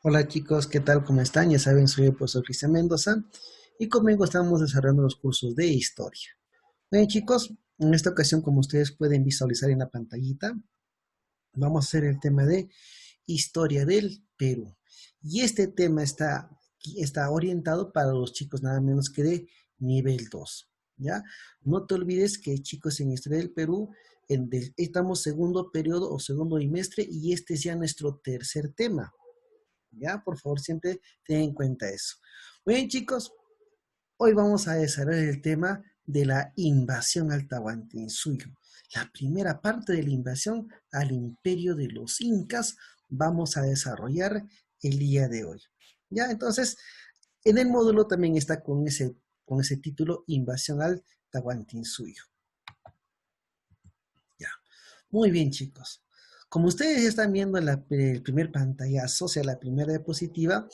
Hola chicos, ¿qué tal? ¿Cómo están? Ya saben, soy el profesor Cristian Mendoza y conmigo estamos desarrollando los cursos de historia. Bien chicos, en esta ocasión, como ustedes pueden visualizar en la pantallita, vamos a hacer el tema de historia del Perú. Y este tema está orientado para los chicos nada menos que de nivel 2. ¿Ya? No te olvides que chicos en historia del Perú estamos segundo periodo o segundo bimestre y este es ya nuestro tercer tema. ¿Ya? Por favor, siempre ten en cuenta eso. Muy bien, chicos, hoy vamos a desarrollar el tema de la invasión al Tahuantinsuyo. La primera parte de la invasión al imperio de los incas vamos a desarrollar el día de hoy. ¿Ya? Entonces, en el módulo también está con ese título, invasión al Tahuantinsuyo. ¿Ya? Muy bien, chicos. Como ustedes ya están viendo el primer pantallazo, o sea, la primera diapositiva,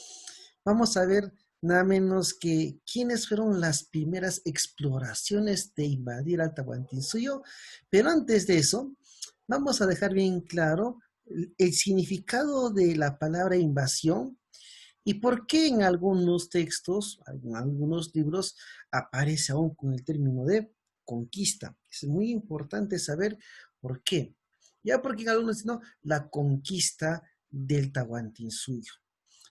vamos a ver nada menos que quiénes fueron las primeras exploraciones de invadir al Tahuantinsuyo. Pero antes de eso, vamos a dejar bien claro el significado de la palabra invasión y por qué en algunos textos, en algunos libros, aparece aún con el término de conquista. Es muy importante saber por qué. Ya porque en algunos dicen, no, la conquista del Tahuantinsuyo.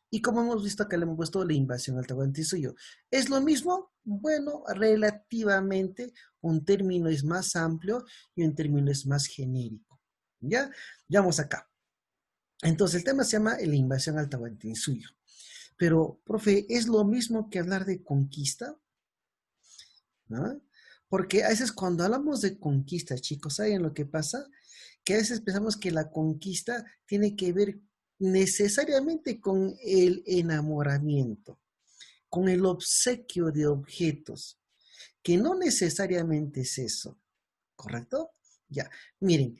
Y como hemos visto acá le hemos puesto la invasión al Tahuantinsuyo. ¿Es lo mismo? Bueno, relativamente un término es más amplio y un término es más genérico. ¿Ya? Ya vamos acá. Entonces el tema se llama la invasión al Tahuantinsuyo. Pero, profe, ¿es lo mismo que hablar de conquista? ¿No? Porque a veces cuando hablamos de conquista, chicos, ¿saben lo que pasa? Que a veces pensamos que la conquista tiene que ver necesariamente con el enamoramiento, con el obsequio de objetos, que no necesariamente es eso, ¿correcto? Ya, miren,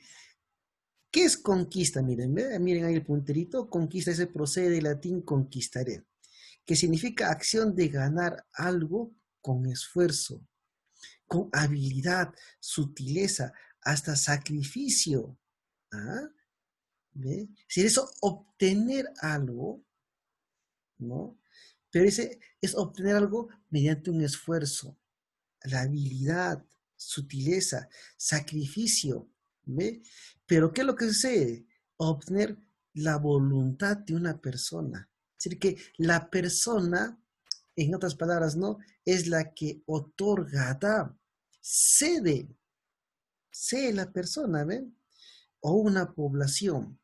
¿qué es conquista? Miren, miren ahí el punterito, conquista, ese procede del latín conquistaré, que significa acción de ganar algo con esfuerzo, con habilidad, sutileza, hasta sacrificio. ¿Ah? ¿Ve? Si eso, obtener algo, ¿no? Pero ese es obtener algo mediante un esfuerzo, la habilidad, sutileza, sacrificio, ¿ve? Pero ¿qué es lo que sucede? Obtener la voluntad de una persona. Es decir, que la persona, en otras palabras, ¿no? Es la que otorga, da, cede, cede la persona, ¿ven? O una población.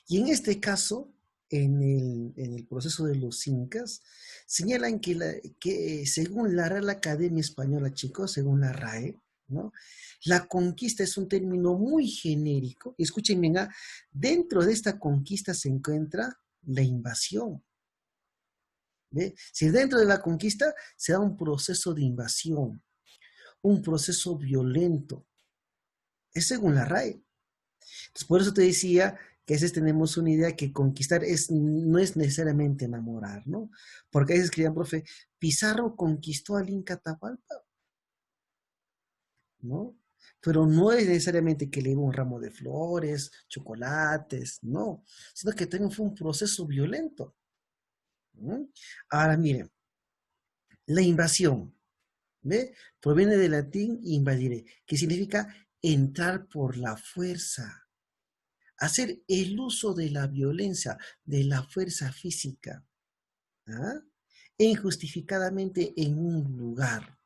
Y en este caso, en el proceso de los incas, señalan que según la Real Academia Española, chicos, según la RAE, ¿no? La conquista es un término muy genérico. Y escuchen bien, dentro de esta conquista se encuentra la invasión. ¿Ve? Si dentro de la conquista se da un proceso de invasión, un proceso violento, es según la RAE. Entonces, por eso te decía que a veces tenemos una idea que conquistar no es necesariamente enamorar, ¿no? Porque a veces escribían, profe, Pizarro conquistó al Inca Atahualpa, ¿no? Pero no es necesariamente que le dio un ramo de flores, chocolates, no, sino que también fue un proceso violento. ¿No? Ahora miren, la invasión, ¿ve? Proviene del latín invadire, que significa entrar por la fuerza, hacer el uso de la violencia, de la fuerza física, ¿ah? Injustificadamente en un lugar.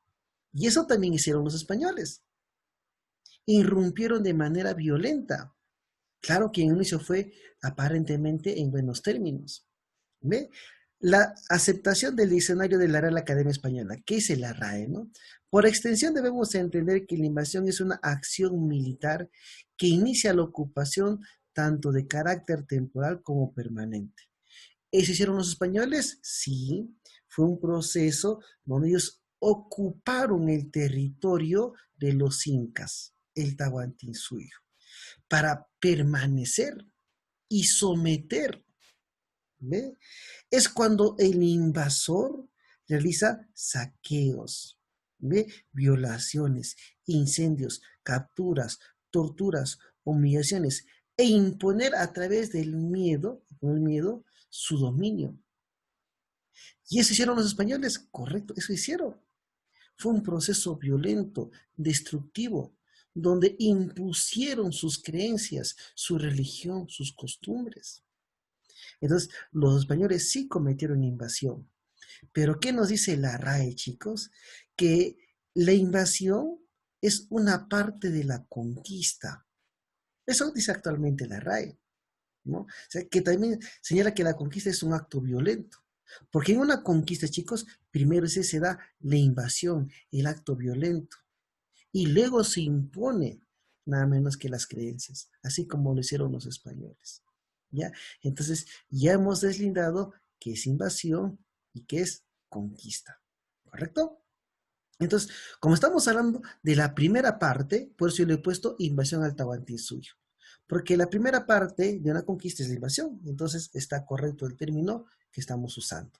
Y eso también hicieron los españoles. Irrumpieron de manera violenta. Claro que en un inicio fue aparentemente en buenos términos. ¿Ve? La aceptación del diccionario de la Real Academia Española, que es el RAE, ¿no? Por extensión debemos entender que la invasión es una acción militar que inicia la ocupación tanto de carácter temporal como permanente. ¿Eso hicieron los españoles? Sí, fue un proceso donde ellos ocuparon el territorio de los incas, el Tahuantinsuyo, para permanecer y someter. ¿Ve? Es cuando el invasor realiza saqueos, ¿ve? Violaciones, incendios, capturas, torturas, humillaciones e imponer a través del miedo, con el miedo, su dominio. ¿Y eso hicieron los españoles? Correcto, eso hicieron. Fue un proceso violento, destructivo, donde impusieron sus creencias, su religión, sus costumbres. Entonces, los españoles sí cometieron invasión. Pero ¿qué nos dice la RAE, chicos? Que la invasión es una parte de la conquista. Eso dice actualmente la RAE, ¿no? O sea, que también señala que la conquista es un acto violento. Porque en una conquista, chicos, primero se da la invasión, el acto violento, y luego se impone nada menos que las creencias, así como lo hicieron los españoles. ¿Ya? Entonces, ya hemos deslindado que es invasión y que es conquista. ¿Correcto? Entonces, como estamos hablando de la primera parte, por eso yo le he puesto invasión al Tahuantinsuyo. Porque la primera parte de una conquista es la invasión. Entonces, está correcto el término que estamos usando.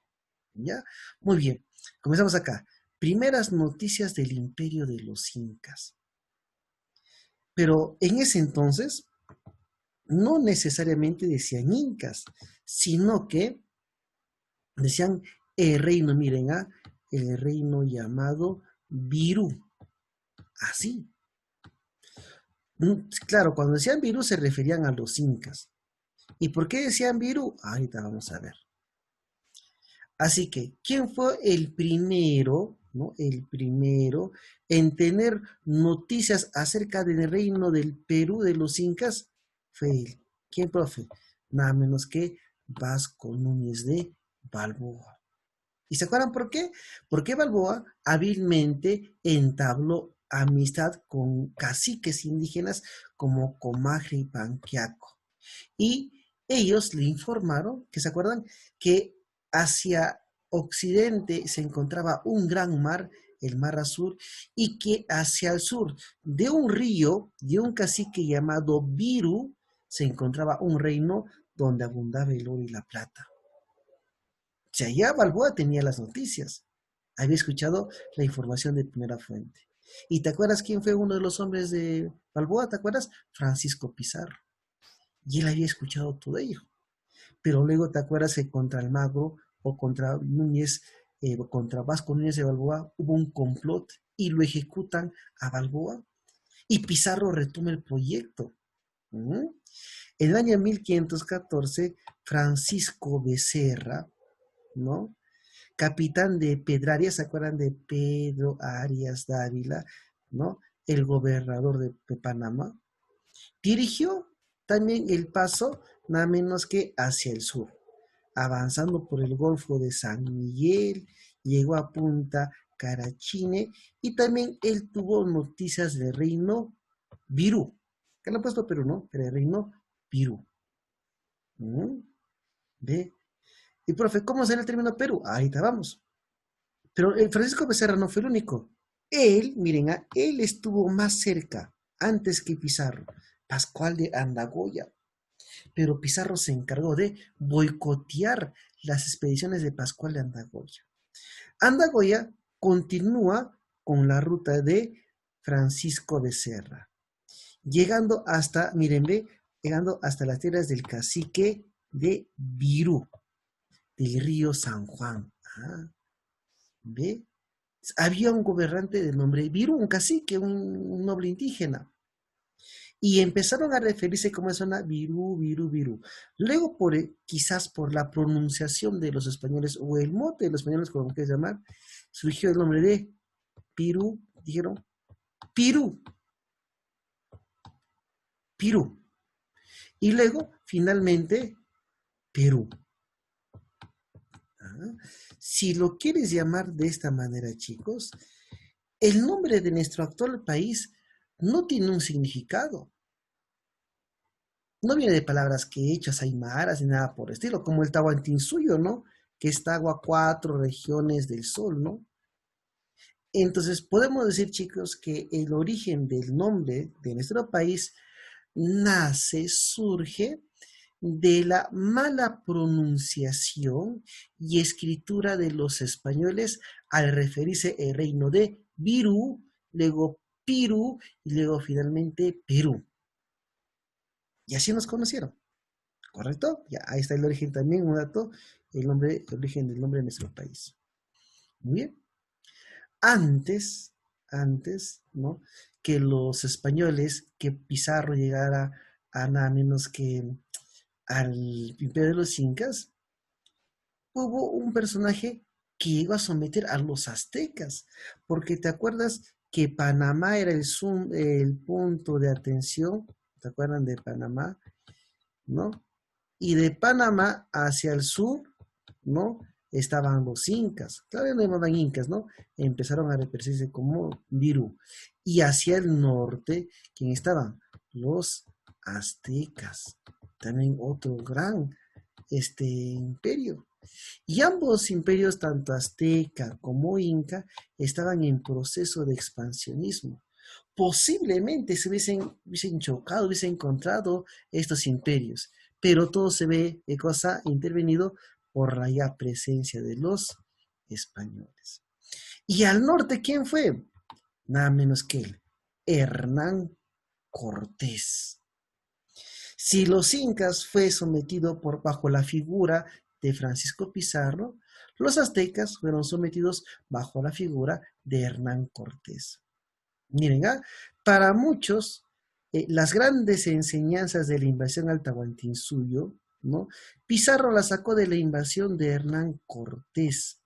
¿Ya? Muy bien. Comenzamos acá. Primeras noticias del imperio de los incas. Pero en ese entonces, no necesariamente decían incas, sino que decían el reino, miren, el reino llamado Virú. Así. Claro, cuando decían Virú se referían a los incas. ¿Y por qué decían Virú? Ahorita vamos a ver. Así que, ¿quién fue el primero, no? El primero en tener noticias acerca del reino del Perú de los incas? Fue él. ¿Quién, profe? Nada menos que Vasco Núñez de Balboa. ¿Y se acuerdan por qué? Porque Balboa hábilmente entabló amistad con caciques indígenas como Comaje y Panquiaco. Y ellos le informaron, que se acuerdan, que hacia occidente se encontraba un gran mar, el Mar Azul, y que hacia el sur de un río, de un cacique llamado Viru, se encontraba un reino donde abundaba el oro y la plata. O sea, ya Balboa tenía las noticias, había escuchado la información de primera fuente. ¿Y te acuerdas quién fue uno de los hombres de Balboa? ¿Te acuerdas? Francisco Pizarro. Y él había escuchado todo ello. Pero luego te acuerdas que contra Almagro o contra Núñez, o contra Vasco Núñez de Balboa hubo un complot y lo ejecutan a Balboa y Pizarro retoma el proyecto. ¿Mm? En el año 1514, Francisco Becerra, ¿no? Capitán de Pedrarias, ¿se acuerdan de Pedro Arias Dávila, ¿no? El gobernador de Panamá, dirigió también el paso nada menos que hacia el sur, avanzando por el Golfo de San Miguel, llegó a Punta Carachine y también él tuvo noticias del reino Virú, que lo he puesto Perú, ¿no? Pero el reino Virú. ¿Mm? ¿Ve? Y profe, ¿cómo será el término Perú? Ahorita vamos. Pero Francisco Becerra no fue el único. Él, miren, él estuvo más cerca antes que Pizarro, Pascual de Andagoya. Pero Pizarro se encargó de boicotear las expediciones de Pascual de Andagoya. Andagoya continúa con la ruta de Francisco Becerra, llegando hasta, miren, ve, llegando hasta las tierras del cacique de Virú, del río San Juan. ¿Ve? Había un gobernante de nombre Virú, un cacique, un noble indígena. Y empezaron a referirse como zona Virú, Virú, Virú. Luego, quizás por la pronunciación de los españoles o el mote de los españoles, como quieras llamar, surgió el nombre de Pirú. Dijeron Pirú, Pirú. Y luego, finalmente, Perú. Si lo quieres llamar de esta manera, chicos, el nombre de nuestro actual país no tiene un significado. No viene de palabras que hechas aymaras ni nada por el estilo, como el Tahuantinsuyo, ¿no? Que está a 4 regiones del sol, ¿no? Entonces, podemos decir, chicos, que el origen del nombre de nuestro país surge de la mala pronunciación y escritura de los españoles al referirse al reino de Virú, luego Pirú y luego finalmente Perú. Y así nos conocieron, ¿correcto? Ya, ahí está el origen también, un dato, el origen del nombre de nuestro país. Muy bien. Antes, ¿no? Que los españoles, que Pizarro llegara a nada menos que al imperio de los incas, hubo un personaje que llegó a someter a los aztecas, porque te acuerdas que Panamá era el punto de atención, ¿te acuerdan de Panamá? ¿No? Y de Panamá hacia el sur, ¿no? Estaban los incas, todavía no llamaban incas, ¿no? Empezaron a representarse como virú. Y hacia el norte, ¿quién estaban? Los aztecas, también otro gran imperio. Y ambos imperios, tanto azteca como inca, estaban en proceso de expansionismo. Posiblemente se hubiesen chocado, hubiesen encontrado estos imperios, pero todo se ve, cosa, intervenido por la ya presencia de los españoles. Y al norte, ¿quién fue? Nada menos que él, Hernán Cortés. Si los incas fue sometido bajo la figura de Francisco Pizarro, los aztecas fueron sometidos bajo la figura de Hernán Cortés. Miren, para muchos, las grandes enseñanzas de la invasión al Tahuantinsuyo, ¿no? Pizarro la sacó de la invasión de Hernán Cortés,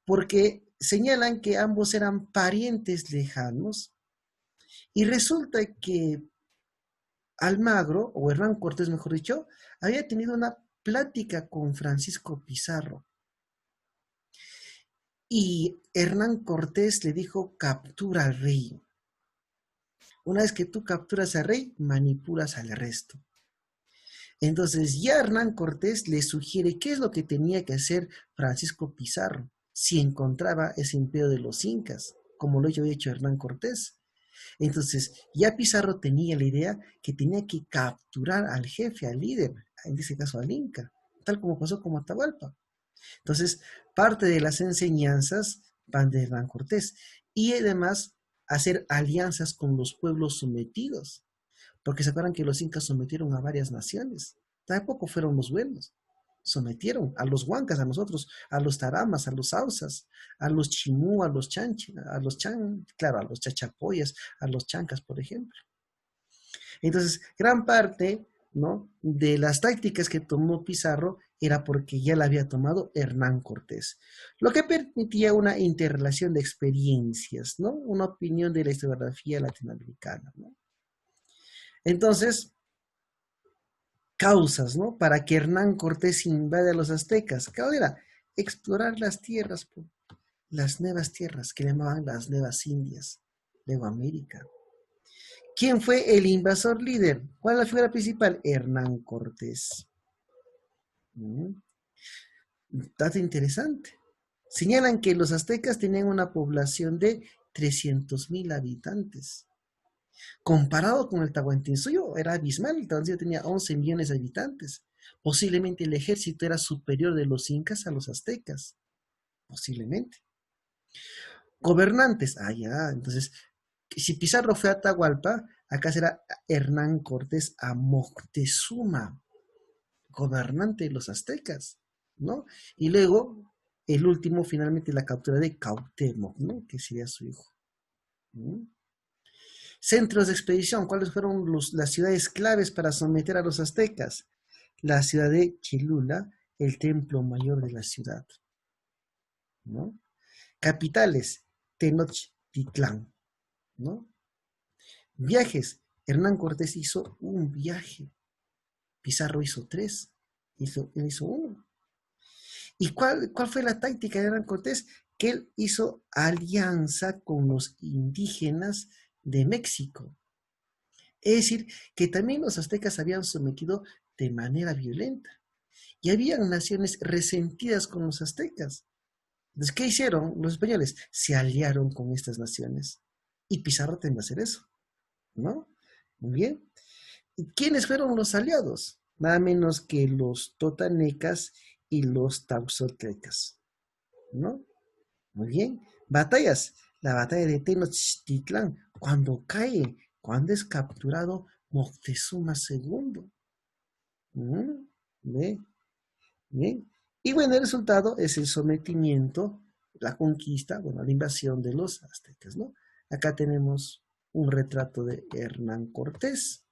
porque señalan que ambos eran parientes lejanos, y resulta que Almagro, o Hernán Cortés, mejor dicho, había tenido una plática con Francisco Pizarro. Y Hernán Cortés le dijo, captura al rey. Una vez que tú capturas al rey, manipulas al resto. Entonces ya Hernán Cortés le sugiere qué es lo que tenía que hacer Francisco Pizarro si encontraba ese imperio de los incas, como lo había hecho Hernán Cortés. Entonces, ya Pizarro tenía la idea que tenía que capturar al jefe, al líder, en ese caso al Inca, tal como pasó con Atahualpa. Entonces, parte de las enseñanzas van de Hernán Cortés y además hacer alianzas con los pueblos sometidos, porque se acuerdan que los incas sometieron a varias naciones, tampoco fueron los buenos. Sometieron a los huancas, a nosotros, a los taramas, a los hausas, a los chimú, a los chanchi, a los chan, claro, a los chachapoyas, a los chancas, por ejemplo. Entonces, gran parte, ¿no?, de las tácticas que tomó Pizarro era porque ya la había tomado Hernán Cortés, lo que permitía una interrelación de experiencias, ¿no? Una opinión de la historiografía latinoamericana, ¿no? Entonces, causas, ¿no? Para que Hernán Cortés invada a los aztecas. ¿Qué era? Explorar las tierras, las nuevas tierras que llamaban las nuevas Indias, luego América. ¿Quién fue el invasor líder? ¿Cuál es la figura principal? Hernán Cortés. ¿Mm? Dato interesante. Señalan que los aztecas tenían una población de 300.000 habitantes. Comparado con el Tahuantinsuyo, era abismal. El Tahuantinsuyo tenía 11 millones de habitantes. Posiblemente el ejército era superior de los incas a los aztecas. Posiblemente. Gobernantes. Ah, ya. Entonces, si Pizarro fue a Atahualpa, acá será Hernán Cortés a Moctezuma, gobernante de los aztecas, ¿no? Y luego, el último, finalmente, la captura de Cuauhtémoc, ¿no? Que sería su hijo. ¿No? Centros de expedición, ¿cuáles fueron las ciudades claves para someter a los aztecas? La ciudad de Cholula, el templo mayor de la ciudad, ¿no? Capitales, Tenochtitlán, ¿no? Viajes, Hernán Cortés hizo un viaje, Pizarro hizo 3, él hizo uno. ¿Y cuál fue la táctica de Hernán Cortés? Que él hizo alianza con los indígenas de México. Es decir, que también los aztecas habían sometido de manera violenta. Y habían naciones resentidas con los aztecas. Entonces, ¿qué hicieron los españoles? Se aliaron con estas naciones. Y Pizarro tendría que hacer eso, ¿no? Muy bien. ¿Y quiénes fueron los aliados? Nada menos que los totanecas y los tauxotecas, ¿no? Muy bien. Batallas. La batalla de Tenochtitlán. Cuando cae, cuando es capturado Moctezuma II. ¿Mm? ¿Ve? Bien. Y bueno, el resultado es el sometimiento, la conquista, bueno, la invasión de los aztecas, ¿no? Acá tenemos un retrato de Hernán Cortés.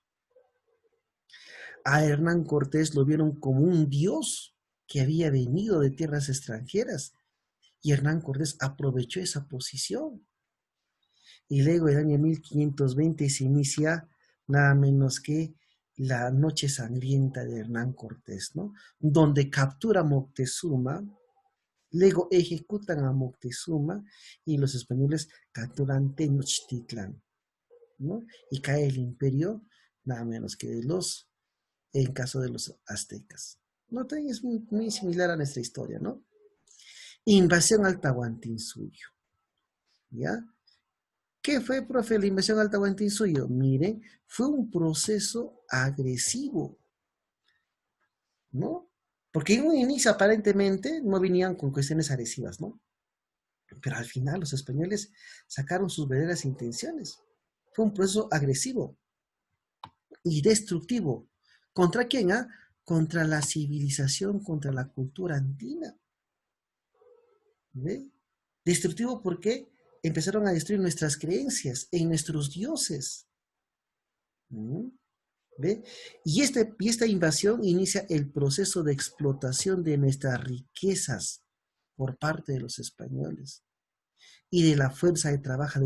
A Hernán Cortés lo vieron como un dios que había venido de tierras extranjeras y Hernán Cortés aprovechó esa posición. Y luego, en el año 1520, se inicia nada menos que la Noche Sangrienta de Hernán Cortés, ¿no? Donde captura a Moctezuma, luego ejecutan a Moctezuma y los españoles capturan Tenochtitlan, ¿no? Y cae el imperio, nada menos que de los, en caso de los aztecas. ¿No? Es muy similar a nuestra historia, ¿no? Invasión al Tahuantinsuyo, ¿ya? ¿Qué fue, profe, la invasión al Tahuantinsuyo? Mire, fue un proceso agresivo, ¿no? Porque en un inicio aparentemente no venían con cuestiones agresivas, ¿no? Pero al final los españoles sacaron sus verdaderas intenciones. Fue un proceso agresivo y destructivo. ¿Contra quién? Ah? Contra la civilización, contra la cultura andina. ¿Ve? Destructivo porque empezaron a destruir nuestras creencias en nuestros dioses. ¿Mm? ¿Ve? Y esta invasión inicia el proceso de explotación de nuestras riquezas por parte de los españoles y de la fuerza de trabajo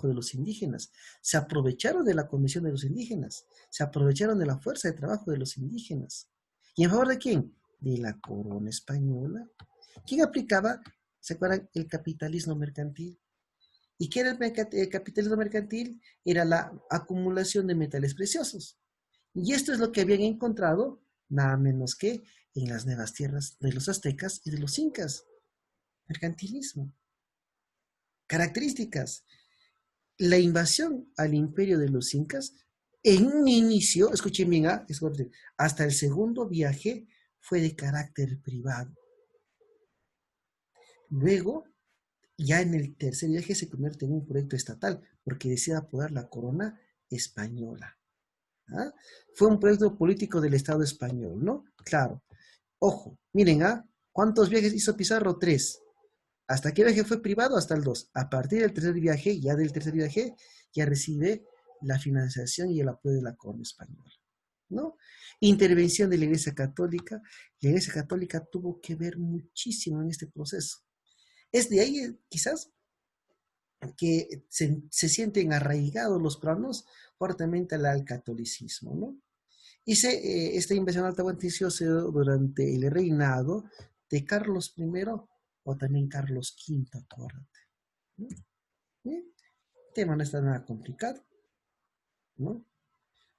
de los indígenas. Se aprovecharon de la condición de los indígenas, se aprovecharon de la fuerza de trabajo de los indígenas. ¿Y en favor de quién? De la corona española. ¿Quién aplicaba, se acuerdan, el capitalismo mercantil? ¿Y qué era el capitalismo mercantil? Era la acumulación de metales preciosos. Y esto es lo que habían encontrado, nada menos que en las nuevas tierras de los aztecas y de los incas. Mercantilismo. Características. La invasión al imperio de los incas, en un inicio, escuchen bien, hasta el segundo viaje fue de carácter privado. Luego, ya en el tercer viaje se convierte en un proyecto estatal, porque decide apoderar la corona española. ¿Ah? Fue un proyecto político del Estado español, ¿no? Claro. Ojo, miren, ¿cuántos viajes hizo Pizarro? 3. ¿Hasta qué viaje fue privado? Hasta el 2. A partir del tercer viaje, ya recibe la financiación y el apoyo de la corona española, ¿no? Intervención de la Iglesia Católica. La Iglesia Católica tuvo que ver muchísimo en este proceso. Es de ahí, quizás, que se sienten arraigados los peruanos fuertemente al catolicismo, ¿no? Esta invasión al Tahuantinsuyo se dio durante el reinado de Carlos I o también Carlos V, acuérdate. ¿No? Bien, el tema no está nada complicado, ¿no?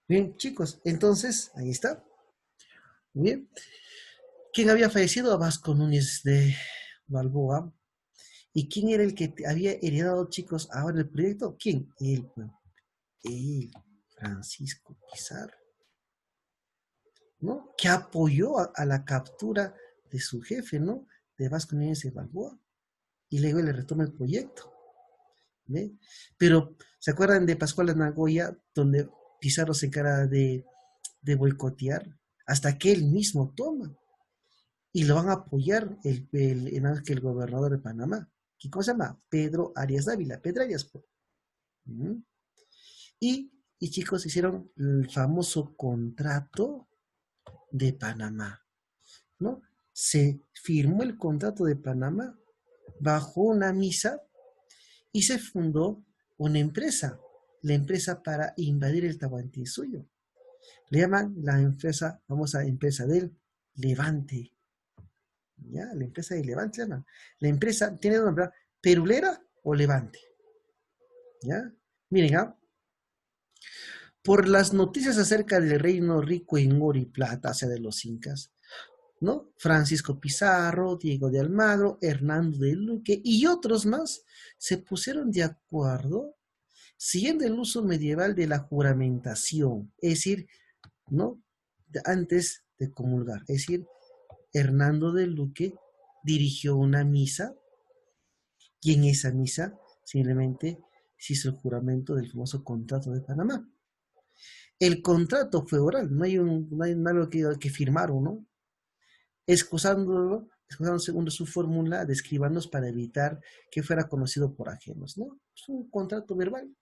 Bien, chicos, entonces, ahí está. Bien, ¿quién había fallecido? Vasco Núñez de Balboa. ¿Y quién era el que había heredado, chicos, ahora el proyecto? ¿Quién? Él, Francisco Pizarro, ¿no? Que apoyó a la captura de su jefe, ¿no? De Vasco Núñez de Balboa. Y luego le retoma el proyecto, ¿ve? Pero, ¿se acuerdan de Pascual Nagoya, donde Pizarro se encarga de boicotear hasta que él mismo toma? Y lo van a apoyar el gobernador de Panamá, que ¿cómo se llama? Pedro Arias Dávila, Pedro Arias. ¿Mm? Y chicos, hicieron el famoso contrato de Panamá, ¿no? Se firmó el contrato de Panamá bajo una misa y se fundó una empresa, la empresa para invadir el Tahuantinsuyo. Le llaman la empresa, famosa empresa del Levante. ¿Ya? La empresa del Levante se llama. La empresa tiene nombre Perulera o Levante. ¿Ya? Miren, por las noticias acerca del reino rico en oro y plata, o sea, de los incas, ¿no? Francisco Pizarro, Diego de Almagro, Hernando de Luque y otros más se pusieron de acuerdo siguiendo el uso medieval de la juramentación, es decir, ¿no? Antes de comulgar, es decir, Hernando de Luque dirigió una misa y en esa misa simplemente se hizo el juramento del famoso contrato de Panamá. El contrato fue oral, no hay algo que firmaron, ¿no? Excusando según su fórmula de escribanos para evitar que fuera conocido por ajenos, ¿no? Es un contrato verbal,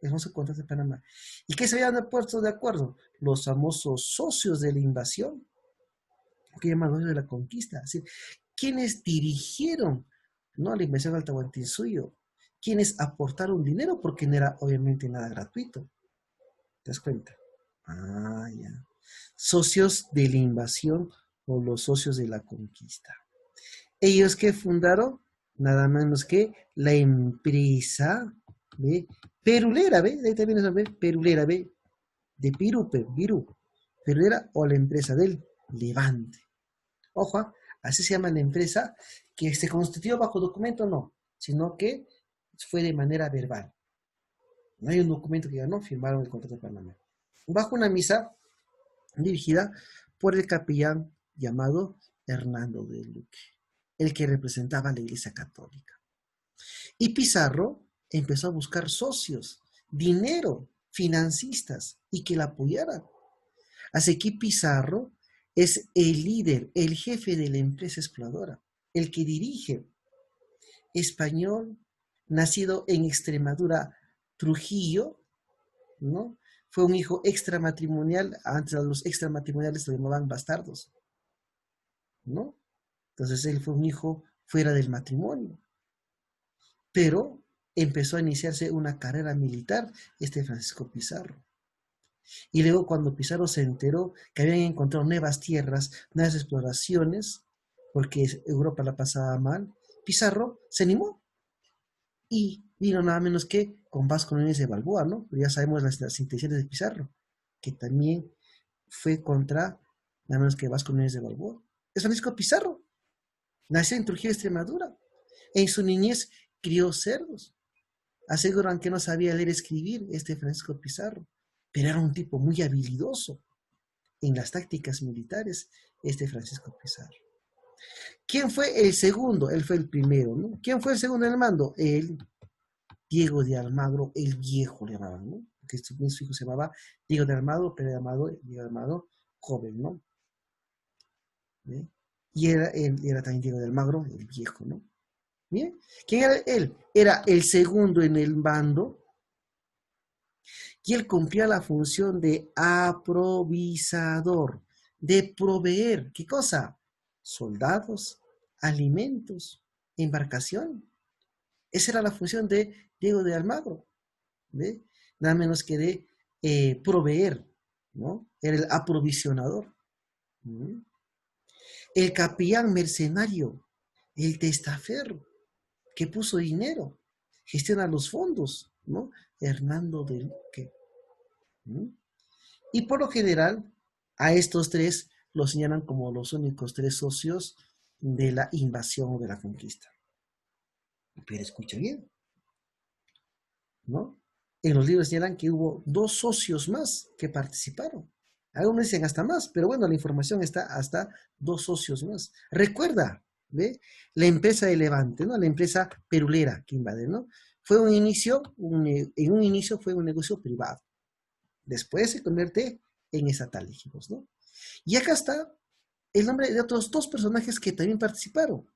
el famoso contrato de Panamá. ¿Y qué se habían puesto de acuerdo? Los famosos socios de la invasión, que llaman socios de la conquista, es decir, quienes dirigieron, ¿no?, la invasión al Tahuantinsuyo, quienes aportaron dinero, porque no era obviamente nada gratuito. ¿Te das cuenta? Ah, ya. Socios de la invasión o los socios de la conquista. Ellos que fundaron nada menos que la empresa, ¿ve?, perulera, ¿ve? Ahí también es, ¿ve? Perulera, ¿ve? De Pirupe, Virú. Perulera o la empresa del Levante. Ojo, así se llama la empresa que se constituyó bajo documento, no, sino que fue de manera verbal. No hay un documento que ya no firmaron el contrato de Panamá. Bajo una misa dirigida por el capellán llamado Hernando de Luque, el que representaba a la Iglesia Católica. Y Pizarro empezó a buscar socios, dinero, financistas, y que la apoyaran. Así que Pizarro es el líder, el jefe de la empresa exploradora, el que dirige, español, nacido en Extremadura, Trujillo, ¿no? Fue un hijo extramatrimonial, antes a los extramatrimoniales lo llamaban bastardos, ¿no? Entonces él fue un hijo fuera del matrimonio, pero empezó a iniciarse una carrera militar, Francisco Pizarro. Y luego cuando Pizarro se enteró que habían encontrado nuevas tierras, nuevas exploraciones, porque Europa la pasaba mal, Pizarro se animó y vino nada menos que con Vasco Núñez de Balboa, ¿no? Pero ya sabemos las intenciones de Pizarro, que también fue contra nada menos que Vasco Núñez de Balboa. Es Francisco Pizarro, nació en Trujillo, Extremadura. En su niñez crió cerdos. Aseguran que no sabía leer y escribir Francisco Pizarro, pero era un tipo muy habilidoso en las tácticas militares, Francisco Pizarro. ¿Quién fue el segundo? Él fue el primero, ¿no? ¿Quién fue el segundo en el mando? Él, Diego de Almagro, el Viejo le llamaban, ¿no? Porque su hijo se llamaba Diego de Almagro, pero Diego de Almagro joven, ¿no? ¿Ve? Y era también Diego de Almagro, el Viejo, ¿no? ¿Bien? ¿Quién era él? Era el segundo en el mando y él cumplía la función de aprovisador, de proveer, ¿qué cosa? Soldados, alimentos, embarcación. Esa era la función de Diego de Almagro, ¿ve? Nada menos que de proveer, ¿no? Era el aprovisionador. ¿Mm? El capellán mercenario, el testaferro, que puso dinero, gestiona los fondos, ¿no? Hernando de Luque. ¿Mm? Y por lo general, a estos tres los señalan como los únicos tres socios de la invasión o de la conquista. Pero escucha bien, ¿no? En los libros señalan que hubo dos socios más que participaron. Algunos dicen hasta más, pero bueno, la información está hasta dos socios más. Recuerda, ¿ve? La empresa de Levante, ¿no? La empresa perulera que invade, ¿no? Fue en un inicio fue un negocio privado. Después se convierte en estatal, dijimos, ¿no? Y acá está el nombre de otros dos personajes que también participaron.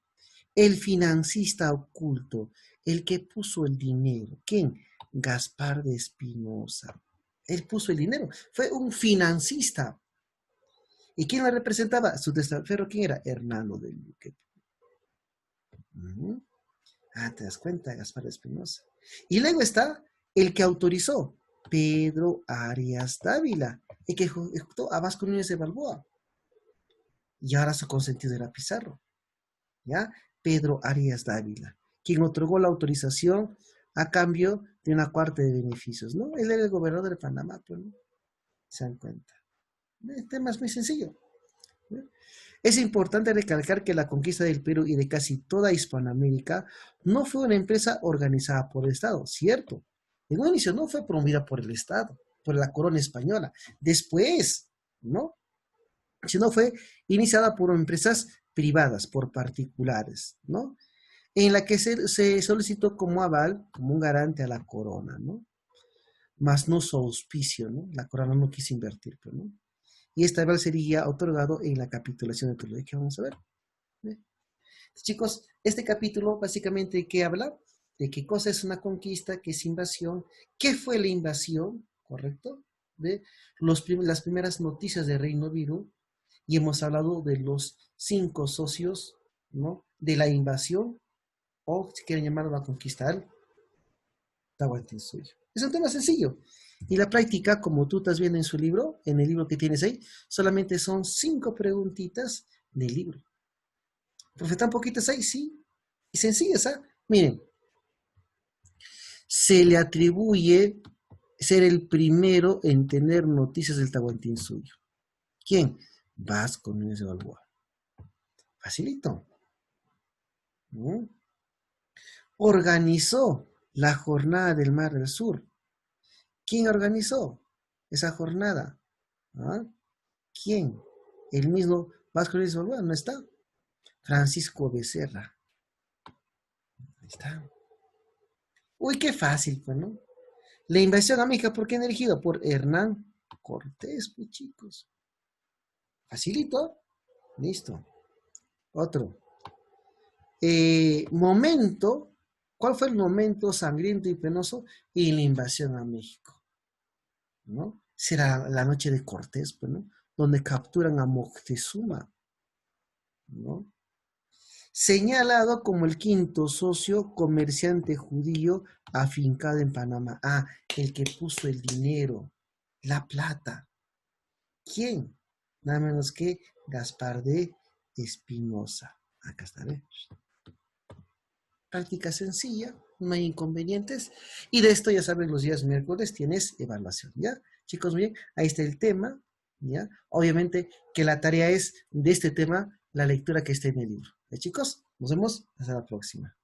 El financista oculto, el que puso el dinero. ¿Quién? Gaspar de Espinosa. Él puso el dinero. Fue un financista. ¿Y quién la representaba? Su testaferro, ¿quién era? Hernando de Luque. ¿Te das cuenta? Gaspar de Espinosa. Y luego está el que autorizó, Pedro Arias Dávila, el que ejecutó a Vasco Núñez de Balboa. Y ahora su consentido era Pizarro. ¿Ya? Pedro Arias Dávila, quien otorgó la autorización a cambio de una cuarta de beneficios, ¿no? Él era el gobernador de Panamá, pues, ¿no? Se dan cuenta. El tema es muy sencillo, ¿no? Es importante recalcar que la conquista del Perú y de casi toda Hispanoamérica no fue una empresa organizada por el Estado, ¿cierto? En un inicio no fue promovida por el Estado, por la corona española. Después, ¿no? Sino fue iniciada por empresas privadas, por particulares, ¿no? En la que se solicitó como aval, como un garante a la corona, ¿no? más no su auspicio, ¿no? La corona no quiso invertir, pues, ¿no? Y esta vez sería otorgado en la capitulación de Tuluy, que vamos a ver. ¿Ve? Chicos, este capítulo básicamente ¿de qué habla? De qué cosa es una conquista, qué es invasión, qué fue la invasión, ¿correcto? ¿Ve? Las primeras noticias del Reino Virú, y hemos hablado de los 5 socios, ¿no? De la invasión, o si quieren llamarlo la conquista al Tahuantinsuyo. Es un tema sencillo. Y la práctica, como tú estás viendo en su libro, en el libro que tienes ahí, solamente son 5 preguntitas del libro. Profe, tan poquitas ahí, sí. Y sencillas, ¿ah? Miren, se le atribuye ser el primero en tener noticias del Tahuantinsuyo. ¿Quién? Vasco Núñez de Balboa. Facilito. ¿Mm? Organizó la jornada del Mar del Sur. ¿Quién organizó esa jornada? ¿Ah? ¿Quién? El mismo Vasco Núñez de Balboa, ¿no está? Francisco Becerra. Ahí está. Uy, qué fácil, pues, ¿no? La invasión a México, ¿por qué dirigido? Por Hernán Cortés, pues, chicos. Facilito. Listo. Otro. Momento. ¿Cuál fue el momento sangriento y penoso en la invasión a México? ¿No? Será la noche de Cortés, pues, ¿no? Donde capturan a Moctezuma, ¿no? Señalado como el quinto socio comerciante judío afincado en Panamá. Ah, el que puso el dinero, la plata. ¿Quién? Nada menos que Gaspar de Espinosa. Acá está, ¿ves? Práctica sencilla, no hay inconvenientes. Y de esto ya saben, los días miércoles tienes evaluación, ¿ya? Chicos, bien, ahí está el tema, ¿ya? Obviamente que la tarea es de este tema, la lectura que está en el libro. ¿Ya, chicos? Nos vemos hasta la próxima.